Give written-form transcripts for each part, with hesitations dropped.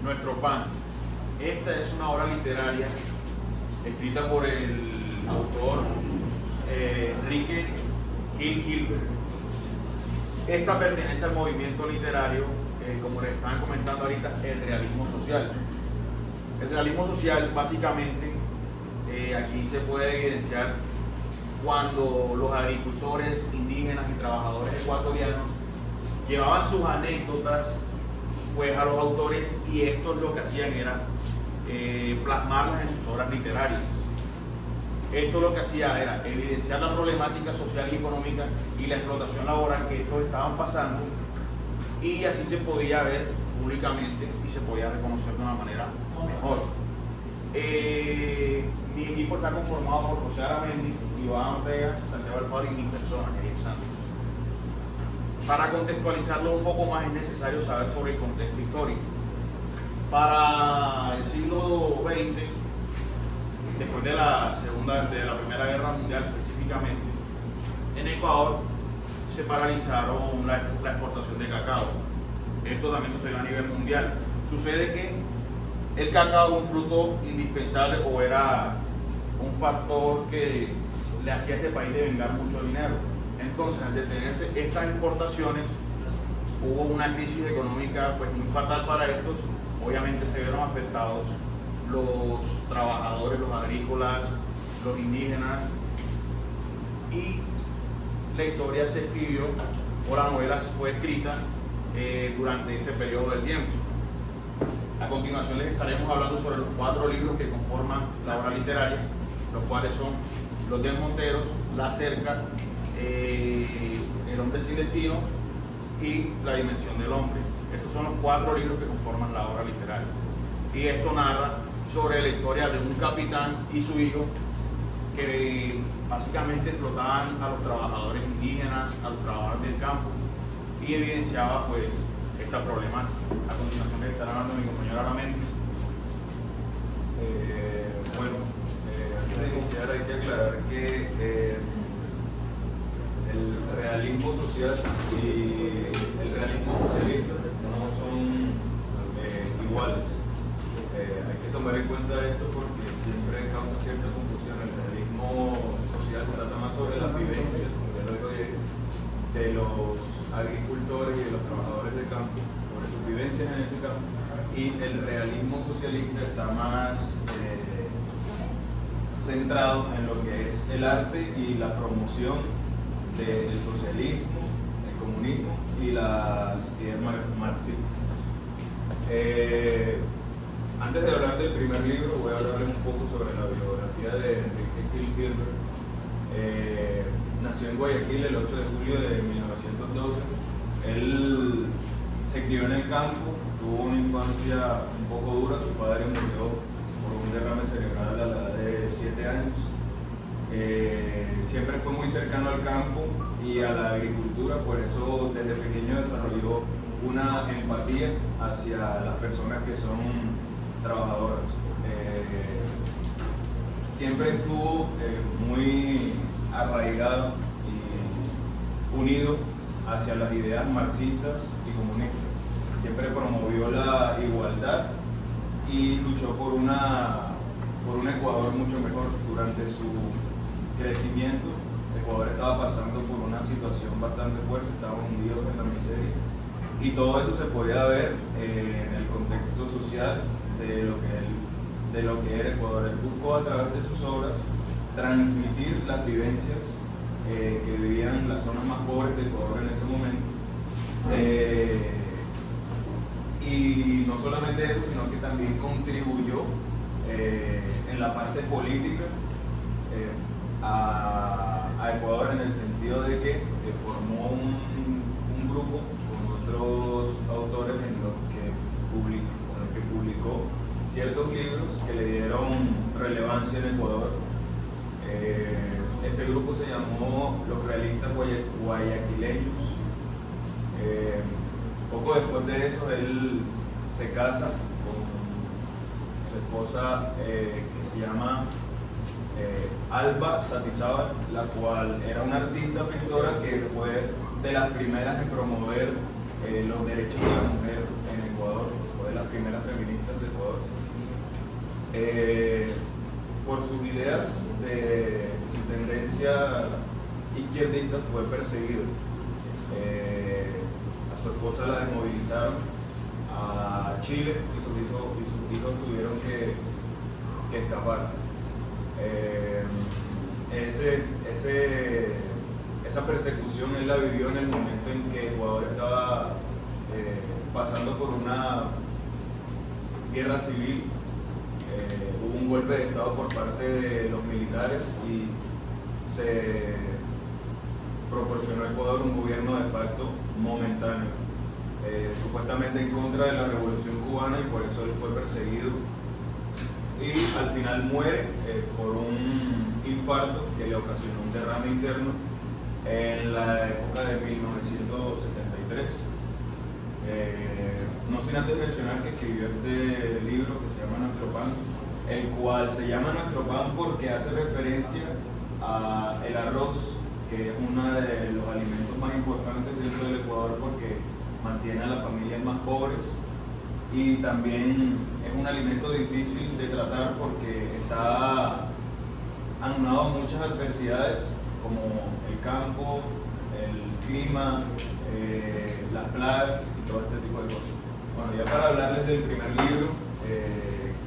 Nuestro pan. Esta es una obra literaria escrita por el autor Enrique Gil Gilbert. Esta pertenece al movimiento literario, como les estaban comentando ahorita, el realismo social. El realismo social, básicamente, aquí se puede evidenciar cuando los agricultores indígenas y trabajadores ecuatorianos llevaban sus anécdotas pues a los autores, y estos lo que hacían era plasmarlas en sus obras literarias. Esto lo que hacía era evidenciar la problemática social y económica y la explotación laboral que estos estaban pasando, y así se podía ver públicamente y se podía reconocer de una manera mejor. Mi equipo está conformado por José Aramendi, Iván Ortega, Santiago Alfaro y mi persona, que es Santos. Para contextualizarlo un poco más es necesario saber sobre el contexto histórico. Para el siglo XX, después de la Primera Guerra Mundial específicamente, en Ecuador se paralizaron la exportación de cacao. Esto también sucedió a nivel mundial. Sucede que el cacao es un fruto indispensable, o era un factor que le hacía a este país devengar mucho dinero. Entonces, al detenerse estas exportaciones, hubo una crisis económica pues muy fatal para estos. Obviamente se vieron afectados los trabajadores, los agrícolas, los indígenas, y la historia se escribió, o la novela fue escrita durante este periodo de tiempo. A continuación les estaremos hablando sobre los 4 libros que conforman la obra literaria, los cuales son Los Desmonteros, La Cerca, El Hombre Sin Destino y La Dimensión del Hombre. Estos son los 4 libros que conforman la obra literaria. Y esto narra sobre la historia de un capitán y su hijo que básicamente explotaban a los trabajadores indígenas, a los trabajadores del campo, y evidenciaba pues esta problemática. A continuación les estará hablando mi compañero Aramendi. Antes de iniciar hay que aclarar que el realismo social y el realismo socialista no son iguales. Hay que tomar en cuenta esto porque siempre causa cierta confusión. El realismo social trata más sobre las vivencias, como ya lo digo, de los agricultores y de los trabajadores del campo, sobre sus vivencias en ese campo, y el realismo socialista está más centrado en lo que es el arte y la promoción del socialismo, el comunismo y las ideas marxistas. Antes de hablar del primer libro, voy a hablarles un poco sobre la biografía de Enrique Gil Gilbert. Nació en Guayaquil el 8 de julio de 1912. Él se crió en el campo, tuvo una infancia un poco dura. Su padre murió por un derrame cerebral a la edad de 7 años. Siempre fue muy cercano al campo y a la agricultura, por eso desde pequeño desarrolló una empatía hacia las personas que son trabajadoras. Siempre estuvo muy arraigado y unido hacia las ideas marxistas y comunistas. Siempre promovió la igualdad y luchó por un Ecuador mucho mejor. Durante su crecimiento, Ecuador estaba pasando por una situación bastante fuerte, estaba hundido en la miseria, y todo eso se podía ver en el contexto social de lo que era Ecuador. Él buscó a través de sus obras transmitir las vivencias que vivían las zonas más pobres de Ecuador en ese momento. Y no solamente eso, sino que también contribuyó en la parte política a Ecuador, en el sentido de que formó un grupo con otros autores con los que publicó ciertos libros que le dieron relevancia en Ecuador. Este grupo se llamó Los Realistas Guayaquileños. Poco después de eso, él se casa con su esposa, que se llama Alba Satizábal, la cual era una artista pintora que fue de las primeras en promover los derechos de la mujer primeras feministas de Ecuador. Por sus ideas de su tendencia izquierdista fue perseguido. A su esposa la desmovilizaron a Chile y sus hijos tuvieron que escapar. Esa persecución él la vivió en el momento en que Ecuador estaba pasando por una guerra civil. Hubo un golpe de estado por parte de los militares y se proporcionó a Ecuador un gobierno de facto momentáneo, supuestamente en contra de la revolución cubana, y por eso él fue perseguido y al final muere por un infarto que le ocasionó un derrame interno en la época de 1973. No sin antes mencionar que escribió este libro que se llama Nuestro Pan, el cual se llama Nuestro Pan porque hace referencia al arroz, que es uno de los alimentos más importantes dentro del Ecuador porque mantiene a las familias más pobres, y también es un alimento difícil de tratar porque está anunado a muchas adversidades como el campo, el clima, las plagas y todo este tipo de cosas. Bueno, ya para hablarles del primer libro,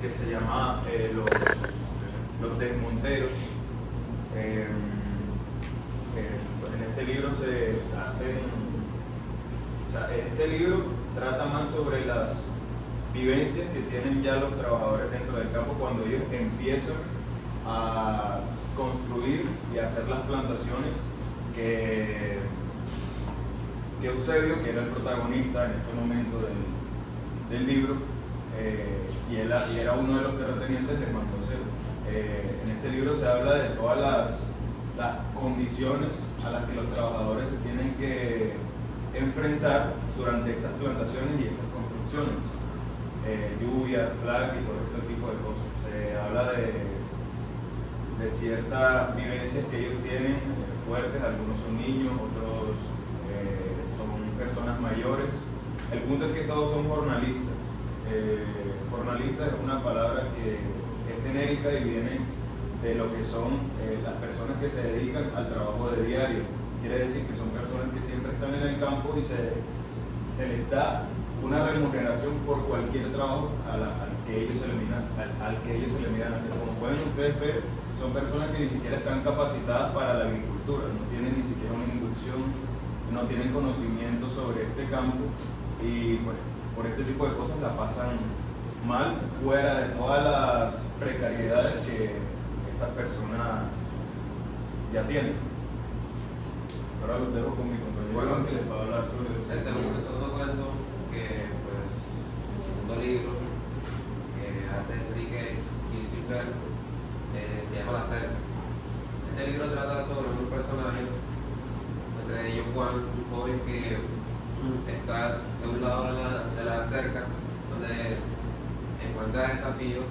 que se llama Los Desmonteros, pues en este libro se hacen, este libro trata más sobre las vivencias que tienen ya los trabajadores dentro del campo cuando ellos empiezan a construir y a hacer las plantaciones que Eusebio, que era el protagonista en este momento del libro, y era uno de los terratenientes, les mandó hacer. En este libro se habla de todas las condiciones a las que los trabajadores se tienen que enfrentar durante estas plantaciones y estas construcciones. Lluvia, plagas y todo este tipo de cosas. Se habla de ciertas vivencias que ellos tienen fuertes, algunos son niños, otros son personas mayores. El punto es que todos son jornalistas. Jornalista es una palabra que es genérica y viene de lo que son las personas que se dedican al trabajo de diario. Quiere decir que son personas que siempre están en el campo y se les da una remuneración por cualquier trabajo al que ellos se le miran hacer. Como pueden ustedes ver, son personas que ni siquiera están capacitadas para la agricultura, no tienen ni siquiera una inducción, no tienen conocimiento sobre este campo, y pues por este tipo de cosas la pasan mal, fuera de todas las precariedades que estas personas ya tienen. Ahora los dejo con mi compañero que les va a hablar sobre eso. El segundo cuento, que pues el segundo libro que hace Enrique Gilbert, se llama La Cerca. Este libro trata sobre unos personajes, entre ellos Juan, un joven que está de un lado de la cerca, donde encuentra desafíos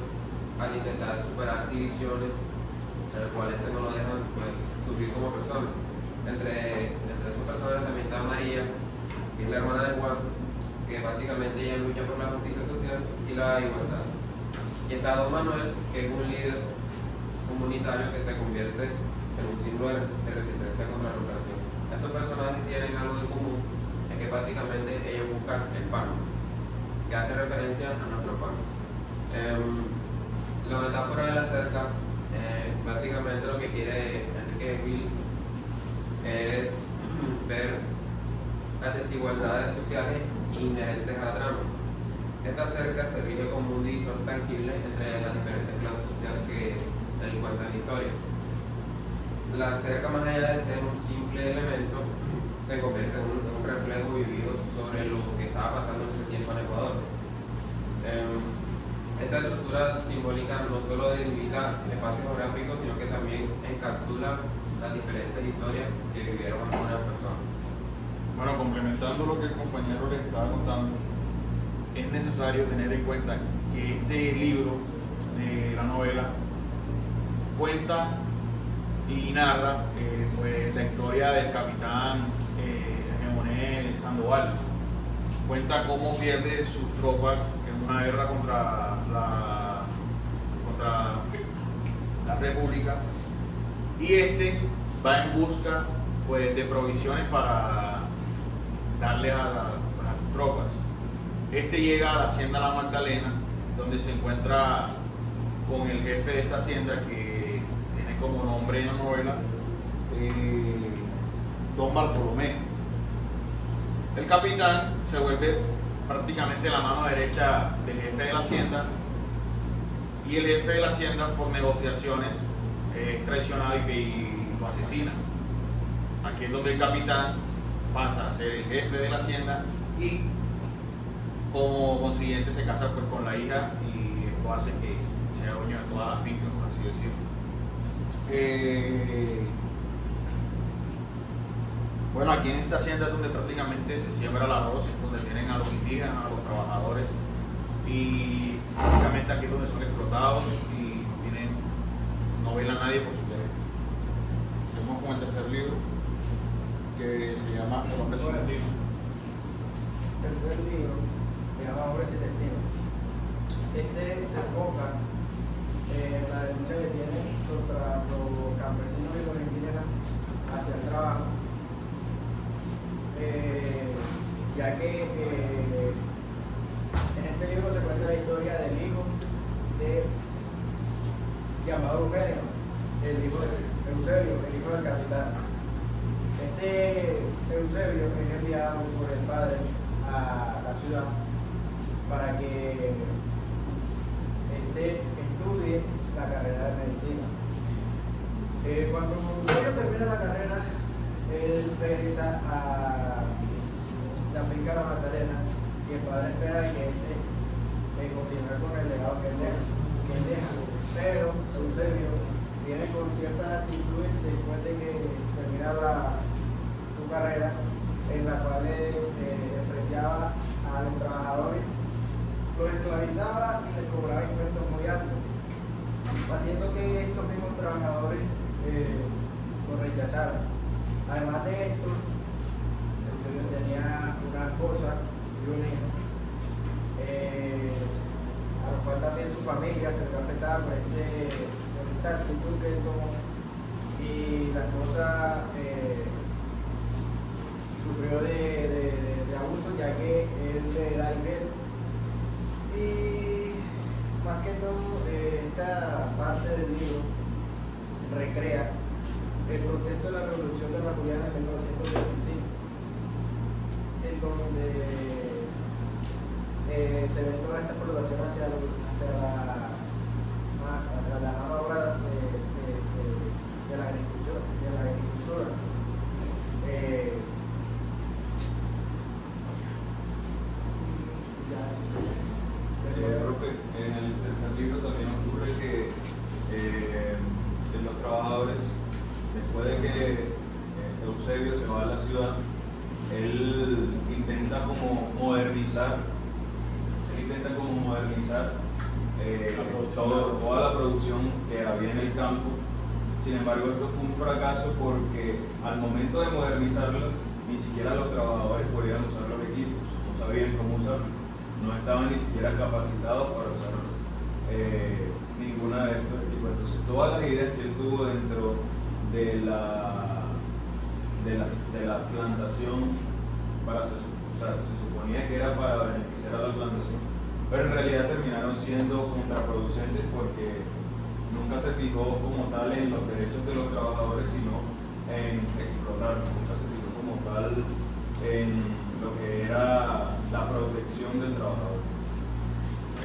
al intentar superar divisiones, en el cual no lo dejan pues subir como persona. Entre sus personas también está María, que es la hermana de Juan, que básicamente ella lucha por la justicia social y la igualdad. Y está Don Manuel, que es un líder comunitario que se convierte en un símbolo de resistencia contra la opresión. Estos personajes tienen algo en común, es que básicamente ellos buscan el pan, que hace referencia a nuestro pan. La metáfora de la cerca, básicamente lo que quiere Enrique Gil es ver las desigualdades sociales inherentes a la trama. Esta cerca se rige como un divisor tangible entre las diferentes clases sociales que se encuentran en la historia. La cerca, más allá de ser un simple elemento, se convierte en un reflejo vivido sobre lo que estaba pasando en ese tiempo en Ecuador. Esta estructura simbólica no solo delimita espacios geográficos, sino que también encapsula las diferentes historias que vivieron algunas personas. Bueno, complementando lo que el compañero le estaba contando, es necesario tener en cuenta que este libro de la novela cuenta y narra pues, la historia del capitán Leonel Sandoval. cuenta cómo pierde sus tropas en una guerra contra la República, y este va en busca pues, de provisiones para darle a sus tropas. Este llega a la hacienda La Magdalena, donde se encuentra con el jefe de esta hacienda, que tiene como nombre en la novela Don Bartolomé. El capitán se vuelve prácticamente la mano derecha del jefe de la hacienda, y el jefe de la hacienda, por negociaciones, es traicionado y lo asesina. Aquí es donde el capitán pasa a ser el jefe de la hacienda y como consiguiente se casa pues con la hija, y esto hace que sea dueño de toda la finca, por así decirlo. Bueno, aquí en esta hacienda es donde prácticamente se siembra el arroz, donde tienen a los indígenas, a los trabajadores, y básicamente aquí es donde son explotados y no velan a nadie por su derecho. Seguimos con el tercer libro, que se llama El hombre sin destino. El tercer libro se llama Hombre sin destino. Este se enfoca en la denuncia que tienen contra los campesinos y los indígenas hacia el trabajo, ya que en este libro se cuenta la historia del hijo de llamado Eugenio, el hijo de Eusebio, el hijo del capitán. Este Eusebio es enviado por el padre a la ciudad para que estudie la carrera de medicina. Cuando Eusebio termina la carrera, él regresa a la finca La Magdalena, y el padre espera que continúe con el legado que él deja. Pero Eusebio viene con ciertas actitudes después de que termina su carrera, en la cual despreciaba a los trabajadores, los esclavizaba y les cobraba impuestos muy altos, haciendo que estos mismos trabajadores lo rechazaran. Además de esto, Eusebio tenía una esposa y un hijo, a lo cual también su familia se vio afectada por esta actitud que él tomó, y la esposa sufrió de abuso, ya que él le da infiel. Y más que todo, esta parte del libro recrea el contexto de la Revolución de la Juliana en 1925, en donde se ve toda esta explotación hacia la mano obra de la agricultura. Profe, en el tercer libro también ocurre que los trabajadores, después de que Eusebio se va a la ciudad, él intenta como modernizar toda la producción que había en el campo. Sin embargo, esto fue un fracaso porque al momento de modernizarlo, ni siquiera los trabajadores podían usar los equipos, no sabían cómo usarlos, no estaban ni siquiera capacitados para usar ninguna de estos equipos. Entonces, todas las ideas que él tuvo dentro de la plantación, se suponía que era para beneficiar a la plantación, pero en realidad terminaron siendo contraproducentes porque nunca se fijó como tal en los derechos de los trabajadores, sino en explotarlos. Nunca se fijó como tal en lo que era la protección del trabajador.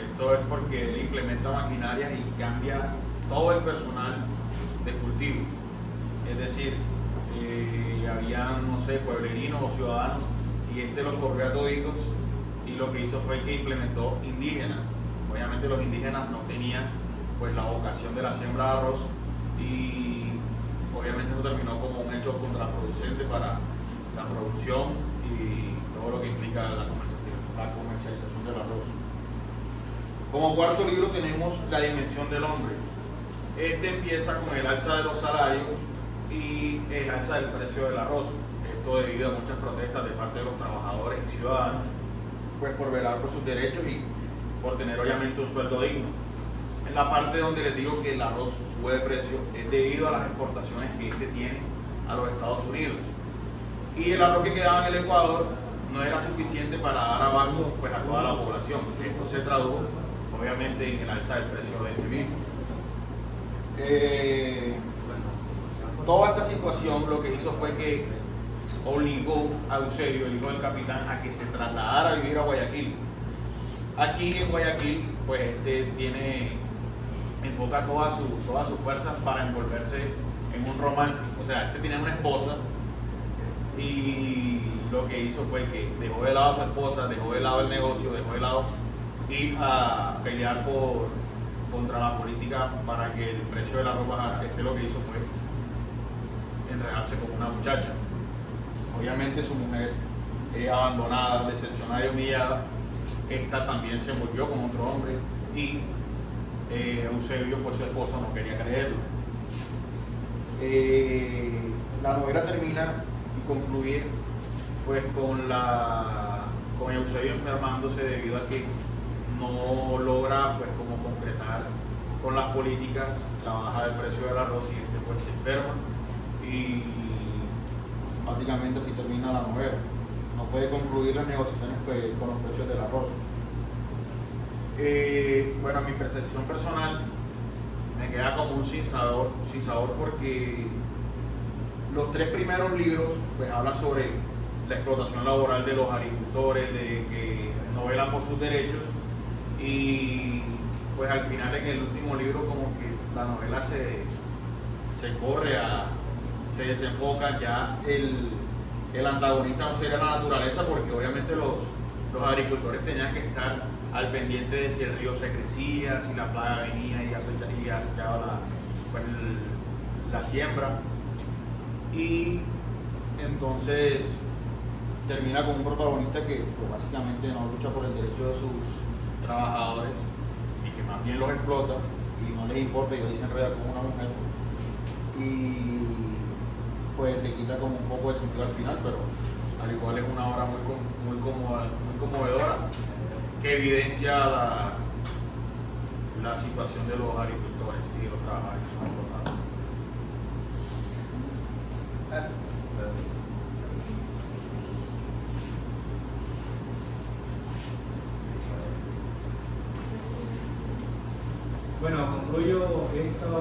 Esto es porque él implementa maquinarias y cambia todo el personal de cultivo. Es decir, habían, no sé, pueblerinos o ciudadanos, y los corrió a toditos, y lo que hizo fue que implementó indígenas. Obviamente los indígenas no tenían pues la vocación de la siembra de arroz, y obviamente eso terminó como un hecho contraproducente para la producción y todo lo que implica la comercialización del arroz. Como cuarto libro tenemos La dimensión del hombre. Este empieza con el alza de los salarios y el alza del precio del arroz. Esto debido a muchas protestas de parte de los trabajadores y ciudadanos, pues por velar por sus derechos y por tener obviamente un sueldo digno. En la parte donde les digo que el arroz sube de precio es debido a las exportaciones que este tiene a los Estados Unidos. Y el arroz que quedaba en el Ecuador no era suficiente para dar abasto pues, a toda la población. Esto se tradujo obviamente en el alza del precio de este mismo. Toda esta situación lo que hizo fue que obligó a Eusebio, el hijo del capitán, a que se trasladara a vivir a Guayaquil. Aquí en Guayaquil, pues enfoca todas sus fuerzas para envolverse en un romance. O sea, este tenía una esposa y lo que hizo fue que dejó de lado a su esposa, dejó de lado el negocio, dejó de lado ir a pelear contra la política para que el precio del arroz bajara. Este lo que hizo fue enredarse con una muchacha. Obviamente su mujer, abandonada, decepcionada y humillada, esta también se envolvió con otro hombre y Eusebio, pues su esposo, no quería creerlo. La novela termina y concluye pues con Eusebio enfermándose debido a que no logra pues como concretar con las políticas la baja del precio del arroz y este pues se enferma y básicamente así termina la novela. No puede concluir las negociaciones pues, con los precios del arroz. Bueno, mi percepción personal me queda como un sin sabor porque los 3 primeros libros pues hablan sobre la explotación laboral de los agricultores, de que no velan por sus derechos y pues al final en el último libro como que la novela se desenfoca, ya el antagonista no sería la naturaleza porque obviamente los agricultores tenían que estar al pendiente de si el río se crecía, si la plaga venía y acechaba la siembra. Y entonces termina con un protagonista que pues, básicamente no lucha por el derecho de sus trabajadores y que más bien los explota y no les importa y hoy se enreda con una mujer y pues le quita como un poco de sentido al final, pero al igual es una obra muy conmovedora que evidencia la situación de los agricultores y de los trabajadores que son explotados. Gracias. Bueno, concluyo esta obra.